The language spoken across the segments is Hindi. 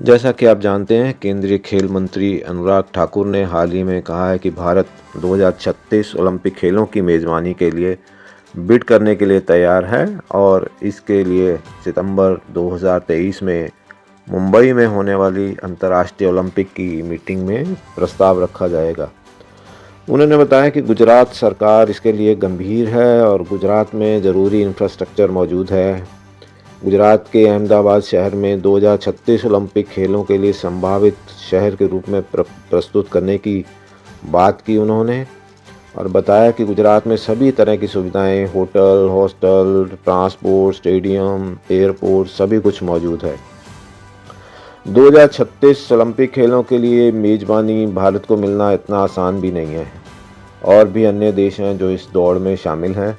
जैसा कि आप जानते हैं, केंद्रीय खेल मंत्री अनुराग ठाकुर ने हाल ही में कहा है कि भारत 2036 ओलंपिक खेलों की मेज़बानी के लिए बिड करने के लिए तैयार है और इसके लिए सितंबर 2023 में मुंबई में होने वाली अंतर्राष्ट्रीय ओलंपिक की मीटिंग में प्रस्ताव रखा जाएगा। उन्होंने बताया कि गुजरात सरकार इसके लिए गंभीर है और गुजरात में ज़रूरी इंफ्रास्ट्रक्चर मौजूद है। गुजरात के अहमदाबाद शहर में 2036 ओलंपिक खेलों के लिए संभावित शहर के रूप में प्रस्तुत करने की बात की उन्होंने और बताया कि गुजरात में सभी तरह की सुविधाएं, hotel, hostel, transport, stadium, airport सभी कुछ मौजूद है। 2036 ओलंपिक खेलों के लिए मेज़बानी भारत को मिलना इतना आसान भी नहीं है। और भी अन्य देश हैं जो इस दौड़ में शामिल हैं।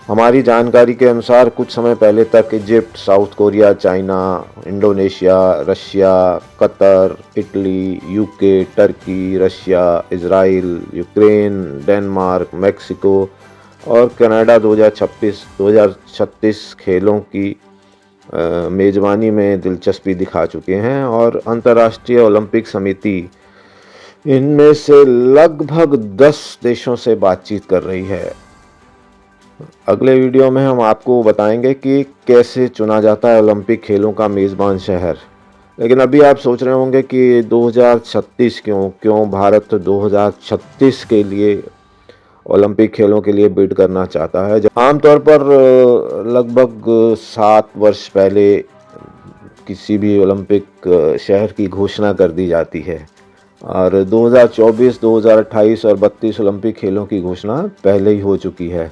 हमारी जानकारी के अनुसार कुछ समय पहले तक Egypt, south Korea, China, Indonesia, Russia, Qatar, Italy, UK, Turkey, Russia, Israel, Ukraine, Denmark, Mexico और कनाडा 2036 खेलों की मेज़बानी में दिलचस्पी दिखा चुके हैं और अंतर्राष्ट्रीय ओलंपिक समिति इनमें से लगभग 10 देशों से बातचीत कर रही है। अगले वीडियो में हम आपको बताएंगे कि कैसे चुना जाता है ओलंपिक खेलों का मेज़बान शहर। लेकिन अभी आप सोच रहे होंगे कि 2036 क्यों भारत 2036 के लिए ओलंपिक खेलों के लिए बिड करना चाहता है। आमतौर पर लगभग 7 वर्ष पहले किसी भी ओलंपिक शहर की घोषणा कर दी जाती है और 2024, 2028 और 32 ओलंपिक खेलों की घोषणा पहले ही हो चुकी है।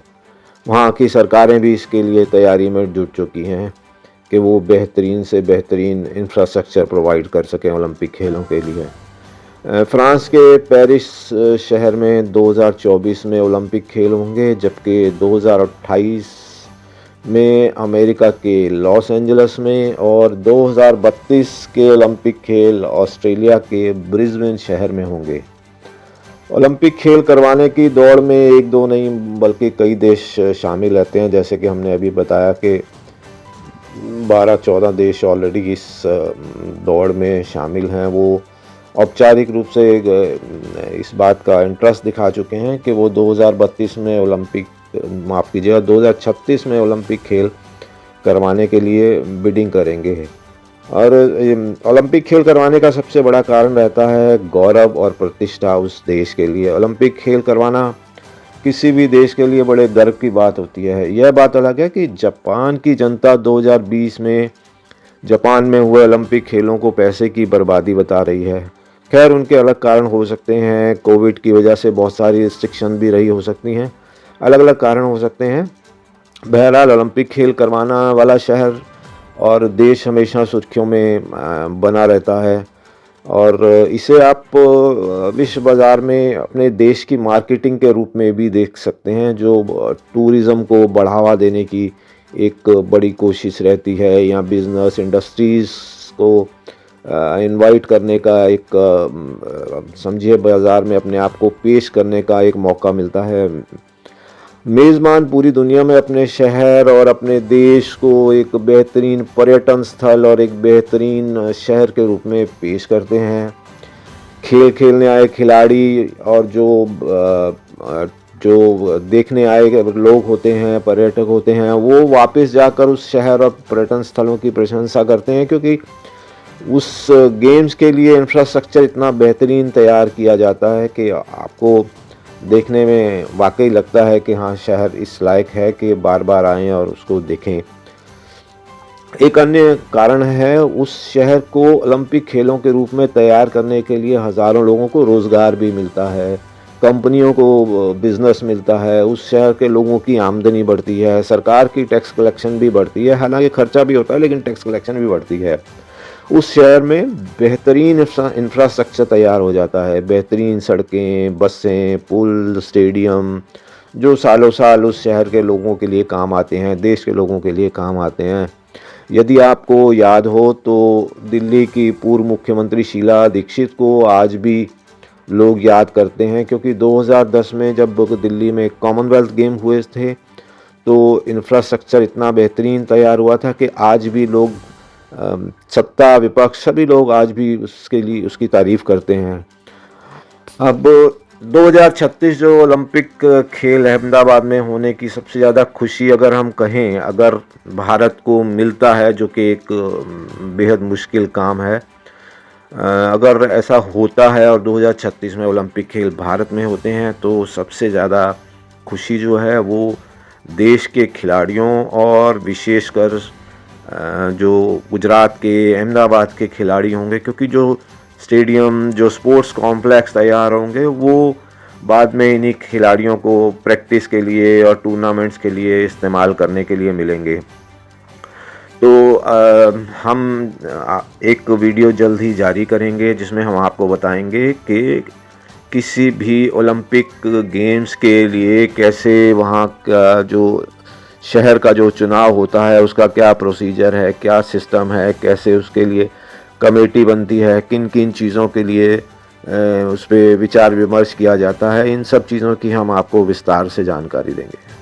वहाँ की सरकारें भी इसके लिए तैयारी में जुट चुकी हैं कि वो बेहतरीन से बेहतरीन इंफ्रास्ट्रक्चर प्रोवाइड कर सकें ओलंपिक खेलों के लिए। फ्रांस के पेरिस शहर में 2024 में ओलंपिक खेल होंगे, जबकि 2028 में अमेरिका के लॉस एंजल्स में और 2032 के ओलंपिक खेल ऑस्ट्रेलिया के ब्रिस्बेन शहर में होंगे। ओलंपिक खेल करवाने की दौड़ में एक दो नहीं बल्कि कई देश शामिल रहते हैं। जैसे कि हमने अभी बताया कि 12-14 देश ऑलरेडी इस दौड़ में शामिल हैं। वो औपचारिक रूप से इस बात का इंटरेस्ट दिखा चुके हैं कि वो 2032 में 2036 में ओलंपिक खेल करवाने के लिए बिडिंग करेंगे। और ओलंपिक खेल करवाने का सबसे बड़ा कारण रहता है गौरव और प्रतिष्ठा उस देश के लिए। ओलंपिक खेल करवाना किसी भी देश के लिए बड़े गर्व की बात होती है। यह बात अलग है कि जापान की जनता 2020 में जापान में हुए ओलंपिक खेलों को पैसे की बर्बादी बता रही है। खैर, उनके अलग कारण हो सकते हैं, कोविड की वजह से बहुत सारी रिस्ट्रिक्शन भी रही हो सकती हैं, अलग अलग कारण हो सकते हैं। बहरहाल ओलंपिक खेल करवाना वाला शहर और देश हमेशा सुर्खियों में बना रहता है और इसे आप विश्व बाज़ार में अपने देश की मार्केटिंग के रूप में भी देख सकते हैं, जो टूरिज़्म को बढ़ावा देने की एक बड़ी कोशिश रहती है या बिज़नेस इंडस्ट्रीज़ को इनवाइट करने का एक समझिए बाज़ार में अपने आप को पेश करने का एक मौका मिलता है। मेज़बान पूरी दुनिया में अपने शहर और अपने देश को एक बेहतरीन पर्यटन स्थल और एक बेहतरीन शहर के रूप में पेश करते हैं। खेल खेलने आए खिलाड़ी और जो देखने आए लोग होते हैं, पर्यटक होते हैं, वो वापस जाकर उस शहर और पर्यटन स्थलों की प्रशंसा करते हैं, क्योंकि उस गेम्स के लिए इंफ्रास्ट्रक्चर इतना बेहतरीन तैयार किया जाता है कि आपको देखने में वाकई लगता है कि हाँ, शहर इस लायक है कि बार बार आएँ और उसको देखें। एक अन्य कारण है, उस शहर को ओलंपिक खेलों के रूप में तैयार करने के लिए हज़ारों लोगों को रोज़गार भी मिलता है, कंपनियों को बिज़नेस मिलता है, उस शहर के लोगों की आमदनी बढ़ती है, सरकार की टैक्स कलेक्शन भी बढ़ती है। हालांकि खर्चा भी होता है लेकिन टैक्स कलेक्शन भी बढ़ती है। उस शहर में बेहतरीन इंफ्रास्ट्रक्चर तैयार हो जाता है, बेहतरीन सड़कें, बसें, पुल, स्टेडियम, जो सालों साल उस शहर के लोगों के लिए काम आते हैं, देश के लोगों के लिए काम आते हैं। यदि आपको याद हो तो दिल्ली की पूर्व मुख्यमंत्री शीला दीक्षित को आज भी लोग याद करते हैं, क्योंकि 2010 में जब दिल्ली में कॉमनवेल्थ गेम हुए थे तो इंफ्रास्ट्रक्चर इतना बेहतरीन तैयार हुआ था कि आज भी लोग सत्ता विपक्ष सभी लोग आज भी उसके लिए उसकी तारीफ करते हैं। अब 2036 जो ओलंपिक खेल अहमदाबाद में होने की सबसे ज़्यादा खुशी अगर हम कहें, अगर भारत को मिलता है, जो कि एक बेहद मुश्किल काम है, अगर ऐसा होता है और 2036 में ओलंपिक खेल भारत में होते हैं तो सबसे ज़्यादा खुशी जो है वो देश के खिलाड़ियों और विशेषकर जो गुजरात के अहमदाबाद के खिलाड़ी होंगे, क्योंकि जो स्टेडियम, जो स्पोर्ट्स कॉम्प्लेक्स तैयार होंगे वो बाद में इन्हीं खिलाड़ियों को प्रैक्टिस के लिए और टूर्नामेंट्स के लिए इस्तेमाल करने के लिए मिलेंगे। तो हम एक वीडियो जल्द ही जारी करेंगे जिसमें हम आपको बताएंगे कि किसी भी ओलंपिक गेम्स के लिए कैसे वहाँ का जो शहर का जो चुनाव होता है उसका क्या प्रोसीजर है, क्या सिस्टम है, कैसे उसके लिए कमेटी बनती है, किन किन चीज़ों के लिए उस पर विचार विमर्श किया जाता है। इन सब चीज़ों की हम आपको विस्तार से जानकारी देंगे।